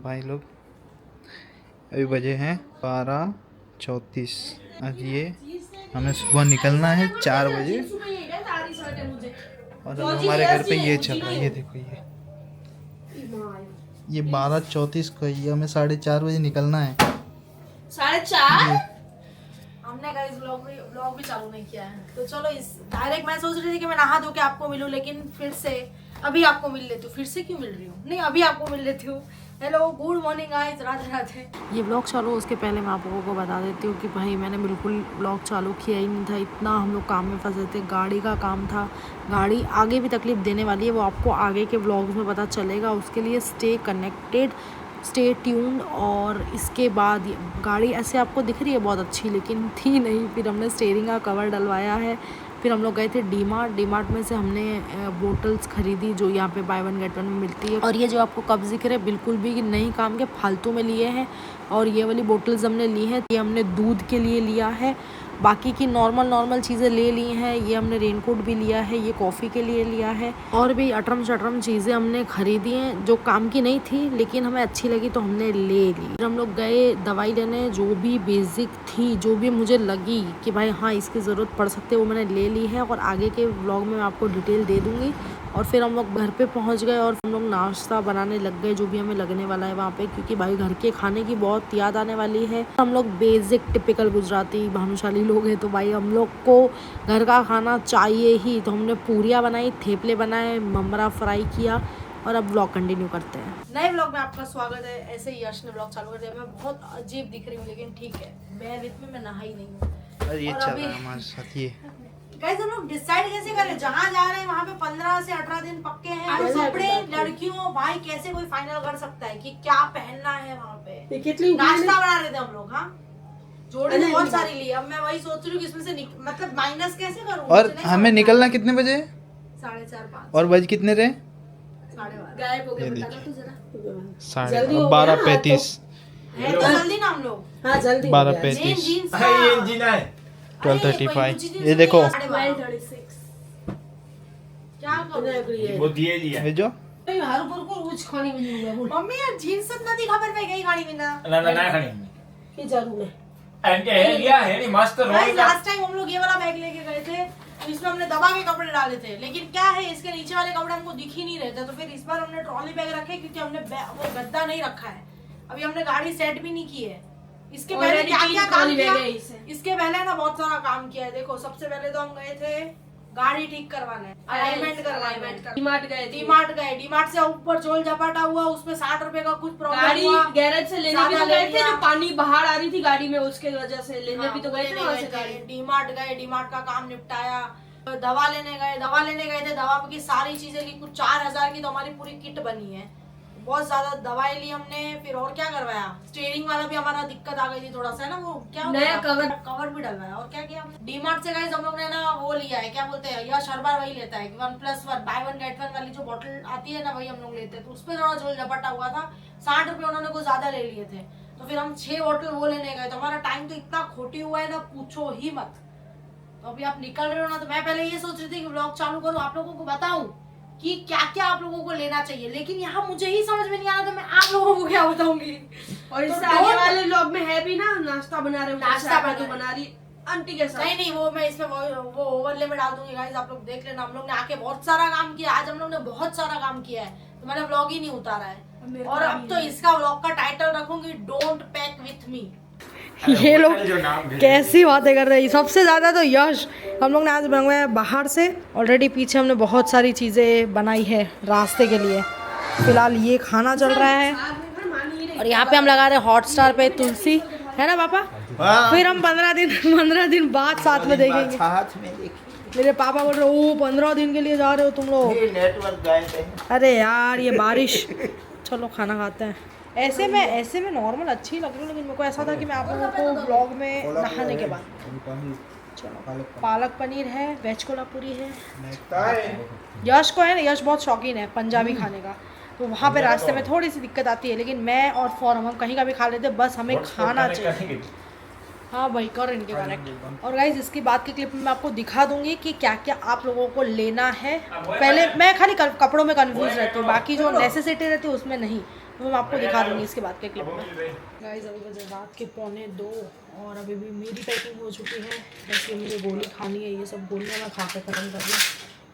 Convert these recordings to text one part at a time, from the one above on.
भाई लोग। अभी बजे हैं 12:34। आज ये हमें सुबह निकलना है 4 बजे और अब हमारे घर पे ये चल रहा है। ये देखो ये 12:34 को ये हमें 4:30 बजे निकलना है। 4:30 हमने गाइस व्लॉग भी चालू नहीं किया है। तो चलो इस डायरेक्ट मैं सोच रही थी कि मैं नहा धो के आपको मिलूं, लेकिन फिर से अभी आपको मिल लेती हूँ। फिर से क्यों मिल रही हूँ? नहीं, अभी आपको मिल लेती हूँ। Hello, good morning guys, Radhe Radhe. ये व्लॉग चालू उसके पहले मैं आप लोगों को बता देती हूँ कि भाई मैंने बिल्कुल व्लॉग चालू किया ही नहीं था। इतना हम लोग काम में फंसे थे, गाड़ी का काम था। गाड़ी आगे भी तकलीफ देने वाली है, वो आपको आगे के व्लॉग्स में पता चलेगा। उसके लिए स्टे कनेक्टेड, स्टे ट्यून्ड। और इसके बाद गाड़ी ऐसे आपको दिख रही है बहुत अच्छी, लेकिन थी नहीं। फिर हमने स्टीयरिंग का कवर डलवाया है। फिर हम लोग गए थे डीमार्ट में से हमने बोटल्स खरीदी जो यहाँ पे बाय वन गेट वन में मिलती है। और ये जो आपको कप दिख रहे बिल्कुल भी नहीं काम के, फालतू में लिए हैं। और ये वाली बोटल्स हमने ली हैं, ये हमने दूध के लिए लिया है। बाकी की नॉर्मल चीज़ें ले ली हैं। ये हमने रेनकोट भी लिया है, ये कॉफ़ी के लिए लिया है। और भी अटरम शटरम चीज़ें हमने खरीदी हैं जो काम की नहीं थी, लेकिन हमें अच्छी लगी तो हमने ले ली। फिर हम लोग गए दवाई लेने, जो भी बेसिक थी, जो भी मुझे लगी कि भाई हाँ इसकी ज़रूरत पड़ सकती है, वो मैंने ले ली है। और आगे के व्लॉग में मैं आपको डिटेल दे दूँगी। और फिर हम लोग घर पे पहुंच गए और हम लोग नाश्ता बनाने लग गए, जो भी हमें लगने वाला है वहाँ पे, क्योंकि भाई घर के खाने की बहुत याद आने वाली है। हम लोग बेसिक टिपिकल गुजराती भानुशाली लोग हैं, तो भाई हम लोग को घर का खाना चाहिए ही। तो हमने पूरियाँ बनाई, थेपले बनाए, ममरा फ्राई किया। और अब व्लॉग कंटिन्यू करते हैं। नए व्लॉग में आपका स्वागत है। ऐसे ही यश ने व्लॉग चालू कर दिया। मैं बहुत अजीब दिख रही हूँ, लेकिन ठीक है, बेयर विथ में, मैं नहा ही नहीं हूँ। ये चल रहा है हमारे साथ। ये गाइस हम लोग डिसाइड कैसे करें जहाँ जा रहे हैं वहाँ पे 15 से 18 दिन पक्के हैं। कपड़े लड़कियों भाई कैसे कोई फाइनल कर सकता है कि क्या पहनना है वहाँ पे? नाश्ता बना रहे थे हम लोग। हाँ, जोड़ी बहुत सारी ली। अब मैं वही सोच रही हूँ कि इसमें से मतलब माइनस कैसे करूँ। और हमें निकलना कितने बजे? 4:30-5। और बज कितने रहे? 12:30 गायब हो गए। बता तू जरा। 12:35 है तो जल्दी ना हम लोग। हाँ जल्दी। 12:35 12:35। ये देखो 12:36 क्या करूँ? वो दिए लिया ये जो हर ऊपर को कुछ खाने में नहीं है। मम्मी यार जीन्स नदी खबर पे गई गाड़ी में ना ना खाने की जरूर है। एंटे है लिया है नहीं मस्त रोल का। लास्ट टाइम हम लोग ये वाला बैग लेके गए थे, इसमें हमने दबा के कपड़े डाले थे, लेकिन क्या है इसके नीचे वाले कपड़े हमको दिख ही नहीं रहे थे। तो फिर इस बार हमने ट्रॉली बैग रखे, क्योंकि हमने वो गद्दा नहीं रखा है। अभी हमने गाड़ी सेट भी नहीं की है। इसके पहले क्या क्या काम किया? इसके पहले ना बहुत सारा काम किया है। देखो, सबसे पहले तो हम गए थे गाड़ी ठीक करवाने, अलाइनमेंट करवाने। डीमार्ट गए। डीमार्ट से ऊपर झोल झपाटा हुआ, उसमें 60 रुपए का कुछ प्रॉब्लम गाड़ी हुआ। गैरेज से लेने भी तो गए थे, जो पानी बाहर आ रही थी गाड़ी में, उसके वजह से लेने भी तो गए थे वहाँ से गाड़ी। डीमार्ट गए, डीमार्ट का काम निपटाया। दवा लेने गए थे। दवा की सारी चीजें की कुछ 4000 की तो हमारी पूरी किट बनी है। बहुत ज्यादा दवाई ली हमने। फिर और क्या करवाया? स्टीयरिंग वाला भी हमारा दिक्कत आ गई थी थोड़ा सा, है ना, वो क्या नया कवर भी डलवाया। और क्या किया हमने? डीमार्ट से गाइस हम लोग ने ना वो लिया है, क्या बोलते हैं, यश हर बार वही लेता है 1+1 बाय वन गेट वन वाली जो बोतल आती है ना, वही हम लोग लेते हैं। तो उस पर थोड़ा झोल झपटा हुआ था। 60 रुपए उन्होंने कुछ ज्यादा ले लिए थे। तो फिर हम 6 बोतल वो लेने गए। तो हमारा टाइम तो इतना खोटी हुआ है ना, पूछो ही मत। तो अभी आप निकल रहे हो ना, तो मैं पहले ये सोच रही थी कि व्लॉग चालू करूं, आप लोगों को बताऊं कि क्या क्या आप लोगों को लेना चाहिए, लेकिन यहाँ मुझे ही समझ में नहीं आ रहा, तो मैं आप लोगों को क्या बताऊंगी। और इससे आगे वाले व्लॉग में है भी ना, नाश्ता बना रहे हो, नाश्ता बना रही आंटी के साथ। नहीं, वो मैं इसमें वो ओवरले में डाल दूंगी गाइस, आप लोग देख लेना। हम लोग ने आके बहुत सारा काम किया। आज हम लोग ने बहुत सारा काम किया है, तो मैंने व्लॉग ही नहीं उतारा है। और अब तो इसका व्लॉग का टाइटल रखूंगी, डोंट पैक विथ मी। ये लोग कैसी बातें कर रहे हैं। सबसे ज़्यादा तो यश। हम लोग ने आज मंगवाया बाहर से। ऑलरेडी पीछे हमने बहुत सारी चीज़ें बनाई है रास्ते के लिए। फिलहाल ये खाना चल रहा है और यहाँ पे हम लगा रहे हैं हॉटस्टार पे तुलसी, है ना पापा? फिर हम 15 दिन बाद साथ में देखेंगे। मेरे पापा बोल रहे हो 15 दिन के लिए जा रहे हो तुम लोग? नेटवर्क गए थे। अरे यार ये बारिश। चलो खाना खाते हैं। ऐसे में नॉर्मल अच्छी लग रही है, लेकिन मेरे को ऐसा था कि मैं आप लोगों को ब्लॉग में नहाने के बाद। चलो, पालक पनीर है, वेज कोल्हापुरी है। यश को है ना, यश बहुत शौकीन है पंजाबी खाने का, तो वहाँ पे रास्ते में थोड़ी सी दिक्कत आती है, लेकिन मैं और फॉरम हम कहीं का भी खा लेते, बस हमें खाना चाहिए। हाँ भाई, कर इनके करेक्ट। और गाइज इसकी बात की क्लिप में मैं आपको दिखा दूंगी कि क्या क्या आप लोगों को लेना है। पहले मैं खाली कपड़ों में कंफ्यूज रहती हूँ, बाकी जो नेसेसिटी रहती है उसमें नहीं। वो मैं आपको दिखा दूँगी इसके बाद के क्लिप में। गाइस अभी बजे रात के 1:45 और अभी भी मेरी पैकिंग हो चुकी है। बस ये मुझे गोली खानी है, ये सब गोलियाँ मैं खा के ख़त्म कर दूँ।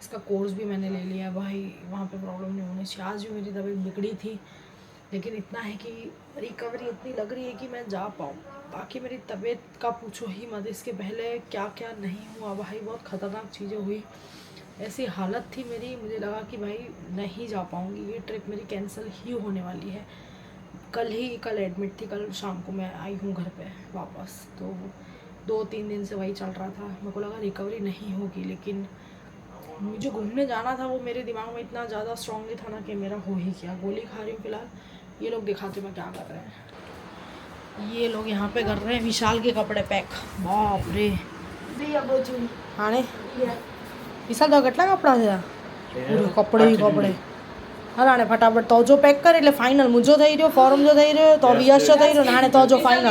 इसका कोर्स भी मैंने ले लिया है भाई, वहाँ पे प्रॉब्लम नहीं होनी चाहिए। आज भी मेरी तबीयत बिगड़ी थी, लेकिन इतना है कि रिकवरी इतनी लग रही है कि मैं जा पाऊँ। बाकी मेरी तबीयत का पूछो ही मत, इसके पहले क्या क्या नहीं हुआ भाई, बहुत ख़तरनाक चीज़ें हुई। ऐसी हालत थी मेरी, मुझे लगा कि भाई नहीं जा पाऊँगी, ये ट्रिप मेरी कैंसिल ही होने वाली है। कल एडमिट थी, कल शाम को मैं आई हूँ घर पे वापस। तो 2-3 दिन से वही चल रहा था, मेरे को लगा रिकवरी नहीं होगी, लेकिन मुझे घूमने जाना था, वो मेरे दिमाग में इतना ज़्यादा स्ट्रांगली था ना कि मेरा हो ही गया। गोली खा रही हूँ फिलहाल। ये लोग दिखाते मैं क्या कर रहे हैं। ये लोग यहाँ पे कर रहे हैं विशाल के कपड़े पैक। बाप रे हाँ विशाल तो કેટલા કપડા છે પૂરે કપડે કપડે હરાણે ફટાફટ તો જો પેક કરે એટલે ફાઇનલ મુજો થઈ રહ્યો, ફોર્મ જો થઈ રહ્યો, તો વિયસ થઈ રહ્યો, નાણે તો જો ફાઇનલ।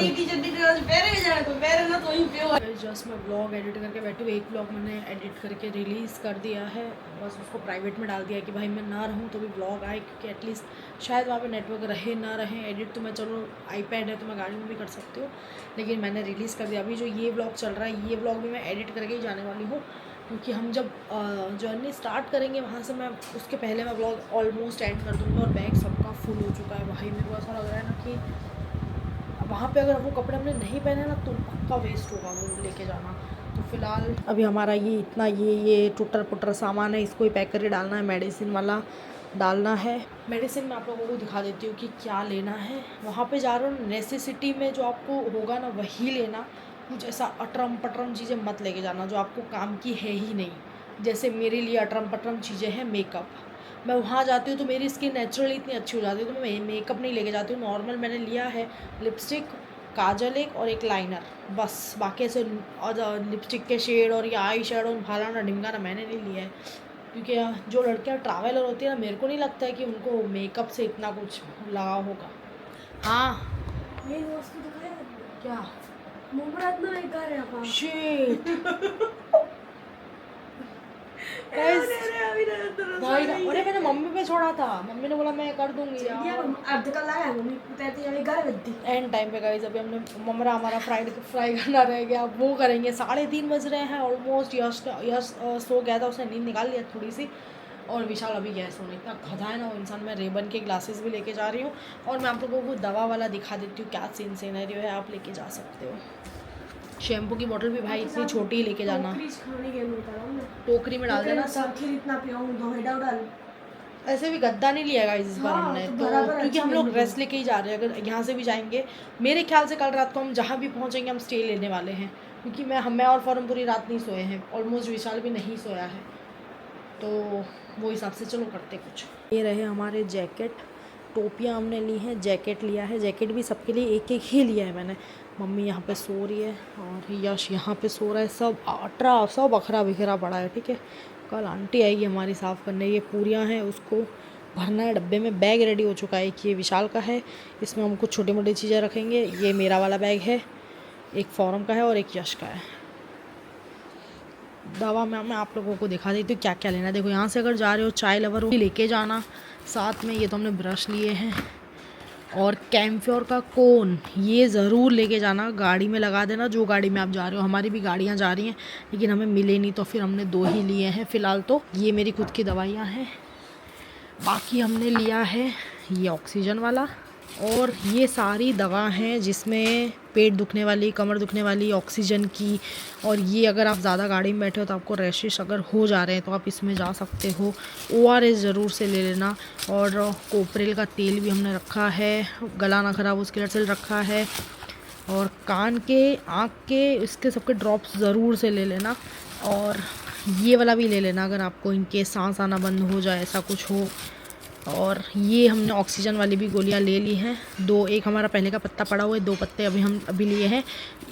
जस्ट मैं ब्लॉग एडिट करके बैठी हूँ। एक ब्लॉग मैंने एडिट करके रिलीज़ कर दिया है, बस उसको प्राइवेट में डाल दिया कि भाई मैं ना रहूँ तो भी ब्लॉग आए, क्योंकि एटलीस्ट शायद वहाँ पे नेटवर्क रहे ना रहे। एडिट तो मैं चलो आईपैड है तो मैं गाड़ी में भी कर सकती हूँ, लेकिन मैंने रिलीज़ कर दिया। अभी जो ये ब्लॉग चल रहा है, ये ब्लॉग भी मैं एडिट करके ही जाने वाली हूँ, क्योंकि हम जब जर्नी स्टार्ट करेंगे वहाँ से मैं उसके पहले मैं ब्लॉग ऑलमोस्ट एंड कर दूँगा। और बैग सबका फुल हो चुका है भाई, मेरे को ऐसा लग रहा है ना कि वहाँ पे अगर वो कपड़े हमने नहीं पहने ना तो पक्का वेस्ट होगा वो लेके जाना। तो फिलहाल अभी हमारा ये इतना ये टुटर पुटर सामान है, इसको ही पैक करके डालना है। मेडिसिन वाला डालना है। मेडिसिन मैं आप लोगों को दिखा देती हूँ कि क्या लेना है। वहाँ पे जा रहे हो नेसेसिटी में जो आपको होगा ना वही लेना, कुछ ऐसा अटरम पटरम चीज़ें मत लेके जाना जो आपको काम की है ही नहीं। जैसे मेरे लिए अटरम पटरम चीज़ें हैं मेकअप, मैं वहाँ जाती हूँ तो मेरी स्किन नेचुरली इतनी अच्छी हो जाती है, तो मैं मेकअप नहीं लेके जाती हूँ। नॉर्मल मैंने लिया है लिपस्टिक, काजल एक और एक लाइनर, बस। बाकी ऐसे और लिपस्टिक के शेड और ये आई शेडो फलाना ढिमकाना मैंने नहीं लिया है, क्योंकि जो लड़कियाँ ट्रैवलर होती है ना, मेरे को नहीं लगता है कि उनको मेकअप से इतना कुछ लगा होगा। हाँ क्या भाई, अरे मैंने मम्मी पे छोड़ा था, मम्मी ने बोला मैं कर दूंगी एंड टाइम पे। गाइस अभी हमने ममरा हमारा फ्राई करना रह गया, वो करेंगे। 3:30 बज रहे हैं ऑलमोस्ट। यश सो गया था, उसने नींद निकाल लिया थोड़ी सी, और विशाल अभी गया सोने। इतना गधा है ना वो इंसान। मैं रेबन के ग्लासेस भी लेके जा रही हूँ, और मैं आप लोगों को दवा वाला दिखा देती हूँ क्या सीनरियो है, आप लेके जा सकते हो। शैम्पू की बोतल भी भाई इतनी छोटी ही लेके जाना, टोकरी में डाल देना सब। ऐसे भी गद्दा नहीं लिया गाइस इस बार हमने, तो क्योंकि हम लोग रेस्ट लेके ही जा रहे हैं। अगर यहाँ से भी जाएंगे, मेरे ख्याल से कल रात को हम जहाँ भी पहुँचेंगे हम स्टे लेने वाले हैं, क्योंकि मैं और फॉरम पूरी रात नहीं सोए हैं, ऑलमोस्ट विशाल भी नहीं सोया है, तो वो हिसाब से चलो करते कुछ। ये रहे हमारे जैकेट, टोपियाँ हमने ली हैं, जैकेट लिया है। जैकेट भी सबके लिए एक एक ही लिया है मैंने। मम्मी यहाँ पे सो रही है और यश यहाँ पे सो रहा है। सब अखरा बिखरा पड़ा है, ठीक है। कल आंटी आएगी हमारी साफ़ करने। ये पूरियाँ हैं, उसको भरना है डब्बे में। बैग रेडी हो चुका है, ये विशाल का है, इसमें हम कुछ छोटी मोटी चीज़ें रखेंगे। ये मेरा वाला बैग है, एक फॉरम का है और एक यश का है। दवा में मैं आप लोगों को दिखा देती हूँ क्या क्या लेना है। देखो, यहाँ से अगर जा रहे हो चाय लवर हो लेके जाना साथ में। ये तो हमने ब्रश लिए हैं, और कैम्फ्योर का कोन ये ज़रूर लेके जाना, गाड़ी में लगा देना जो गाड़ी में आप जा रहे हो। हमारी भी गाड़ियाँ जा रही हैं, लेकिन हमें मिले नहीं तो फिर हमने 2 ही लिए हैं फ़िलहाल। तो ये मेरी खुद की दवाइयाँ हैं। बाकी हमने लिया है ये ऑक्सीजन वाला, और ये सारी दवा हैं जिसमें पेट दुखने वाली, कमर दुखने वाली, ऑक्सीजन की। और ये अगर आप ज़्यादा गाड़ी में बैठे हो तो आपको रैशेस अगर हो जा रहे हैं तो आप इसमें जा सकते हो। ORS ज़रूर से ले लेना, और कोपरेल का तेल भी हमने रखा है, गला ना ख़राब उसके लिए तेल रखा है। और कान के, आँख के, इसके सबके ड्रॉप्स ज़रूर से ले लेना, और ये वाला भी ले लेना अगर आपको इनके सांस आना बंद हो जाए, ऐसा कुछ हो। और ये हमने ऑक्सीजन वाली भी गोलियां ले ली हैं 2, एक हमारा पहले का पत्ता पड़ा हुआ है, 2 पत्ते अभी लिए हैं।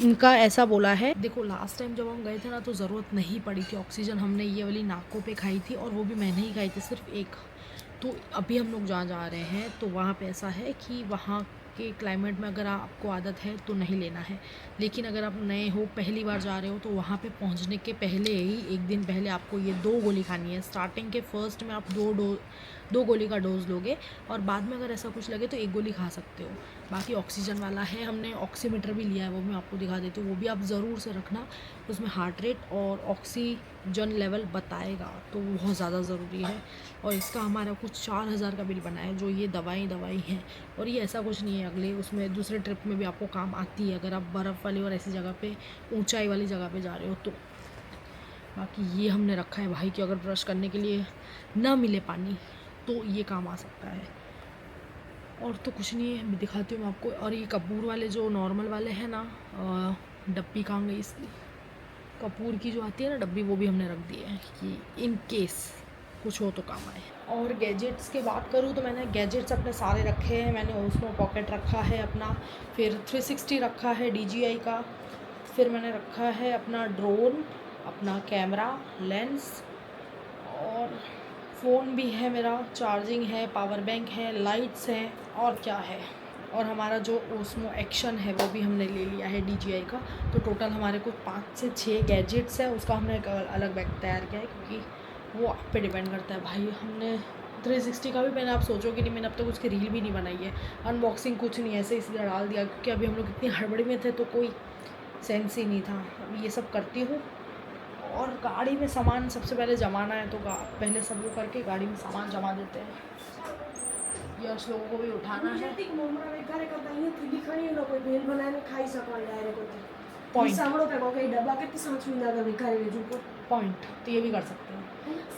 इनका ऐसा बोला है, देखो लास्ट टाइम जब हम गए थे ना तो ज़रूरत नहीं पड़ी थी ऑक्सीजन, हमने ये वाली नाकों पे खाई थी, और वो भी मैंने ही खाई थी सिर्फ एक। तो अभी हम लोग जहाँ जा रहे हैं तो वहाँ पे ऐसा है कि वहाँ के क्लाइमेट में अगर आपको आदत है तो नहीं लेना है, लेकिन अगर आप नए हो, पहली बार जा रहे हो, तो वहाँ पे पहुँचने के पहले ही एक दिन पहले आपको ये 2 गोली खानी है। स्टार्टिंग के फर्स्ट में आप 2 गोली का डोज लोगे और बाद में अगर ऐसा कुछ लगे तो 1 गोली खा सकते हो। बाकी ऑक्सीजन वाला है, हमने ऑक्सीमीटर भी लिया है, वो मैं आपको दिखा देती हूँ, वो भी आप ज़रूर से रखना। उसमें हार्ट रेट और ऑक्सीजन लेवल बताएगा, तो वो बहुत ज़्यादा ज़रूरी है। और इसका हमारा कुछ 4000 का बिल बना है, जो ये दवाई हैं। और ये ऐसा कुछ नहीं है, अगले उसमें दूसरे ट्रिप में भी आपको काम आती है अगर आप बर्फ़ वाली और ऐसी जगह पे, ऊंचाई वाली जगह पे जा रहे हो तो। बाकी ये हमने रखा है भाई कि अगर ब्रश करने के लिए ना मिले पानी तो ये काम आ सकता है। और तो कुछ नहीं है, मैं दिखाती हूँ आपको। और ये कपूर वाले जो नॉर्मल वाले हैं ना, डब्बी कहाँ गई इसकी, कपूर की जो आती है ना डब्बी, वो भी हमने रख दी है कि इन केस कुछ हो तो काम आए। और गैजेट्स की बात करूँ तो मैंने गैजेट्स अपने सारे रखे हैं। मैंने ओस्मो पॉकेट रखा है अपना, फिर 360 रखा है DJI का, फिर मैंने रखा है अपना ड्रोन, अपना कैमरा, लेंस, और फ़ोन भी है मेरा, चार्जिंग है, पावर बैंक है, लाइट्स हैं, और क्या है। और हमारा जो ओस्मो एक्शन है वो भी हमने ले लिया है DJI का। तो टोटल हमारे को 5 से 6 गैजेट्स है। उसका हमने एक अलग बैग तैयार किया है, क्योंकि वो आप पे डिपेंड करता है भाई। हमने 360 का भी, मैंने आप सोचोगे नहीं, मैंने अब तक उसकी रील भी नहीं बनाई है, अनबॉक्सिंग कुछ नहीं, ऐसे इसलिए डाल दिया क्योंकि अभी हम लोग इतनी हड़बड़ी में थे तो कोई सेंस ही नहीं था। अभी ये सब करती हूँ। और गाड़ी में सामान सबसे पहले जमाना है, तो पहले सब वो करके गाड़ी में सामान जमा देते हैं। यश लोगों को भी उठाना है। पॉइंट तो ये भी कर सकते हैं।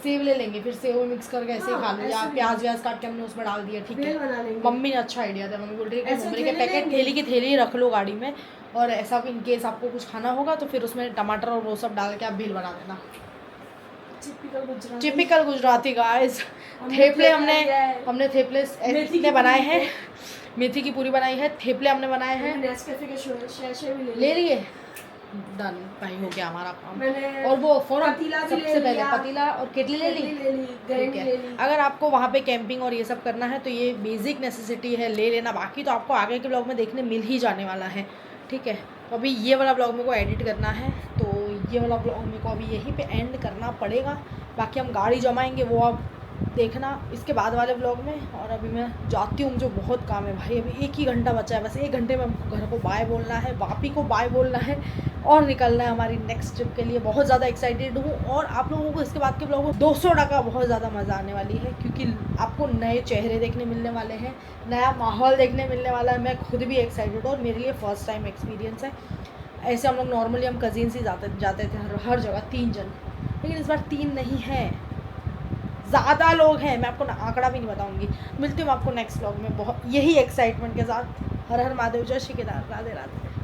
सेव ले लेंगे, फिर सेव मिक्स करके ऐसे ही खा लो, या प्याज व्याज काट के हमने उसमें डाल दिया, ठीक है। मम्मी ने अच्छा आइडिया दिया, मम्मी बोल रही है कि के पैकेट थैली की थैली रख लो गाड़ी में, और ऐसा इन केस आपको कुछ खाना होगा तो फिर उसमें टमाटर और वो सब डाल के आप भेल बना देना। Typical Gujarati guys. थेपले हमने थेपले इतने बनाए हैं, मेथी की पूरी बनाई है, थेपले हमने बनाए हैं, ले लिए, डन भाई, हो गया हमारा काम। और वो फोन सबसे पहले पतीला और केटली ले ली, ठीक है। अगर आपको वहाँ पे कैंपिंग और ये सब करना है तो ये बेसिक नेसेसिटी है, ले लेना। बाकी तो आपको आगे के ब्लॉग में देखने मिल ही जाने वाला है, ठीक है। तो अभी ये वाला ब्लॉग मेरे को एडिट करना है, तो ये वाला ब्लॉग मेरे को अभी यहीं पे एंड करना पड़ेगा। बाकी हम गाड़ी जमाएंगे, वो आप देखना इसके बाद वाले ब्लॉग में। और अभी मैं जाती हूँ, मुझे बहुत काम है भाई, अभी 1 ही घंटा बचा है, बस 1 घंटे में घर को बाय बोलना है, वापी को बाय बोलना है और निकलना है हमारी नेक्स्ट ट्रिप के लिए। बहुत ज़्यादा एक्साइटेड हूँ, और आप लोगों को इसके बाद के ब्लॉग में 200% बहुत ज़्यादा मज़ा आने वाली है, क्योंकि आपको नए चेहरे देखने मिलने वाले हैं, नया माहौल देखने मिलने वाला है। मैं खुद भी एक्साइटेड हूँ और मेरे लिए फ़र्स्ट टाइम एक्सपीरियंस है। ऐसे हम लोग नॉर्मली हम कज़िन्स ही जाते थे हर जगह 3 जन, लेकिन इस बार 3 नहीं है, ज़्यादा लोग हैं। मैं आपको आंकड़ा भी नहीं बताऊंगी। मिलती हूँ आपको नेक्स्ट व्लॉग में बहुत यही एक्साइटमेंट के साथ। हर हर महादेव, जय श्री केदार, राधे राधे।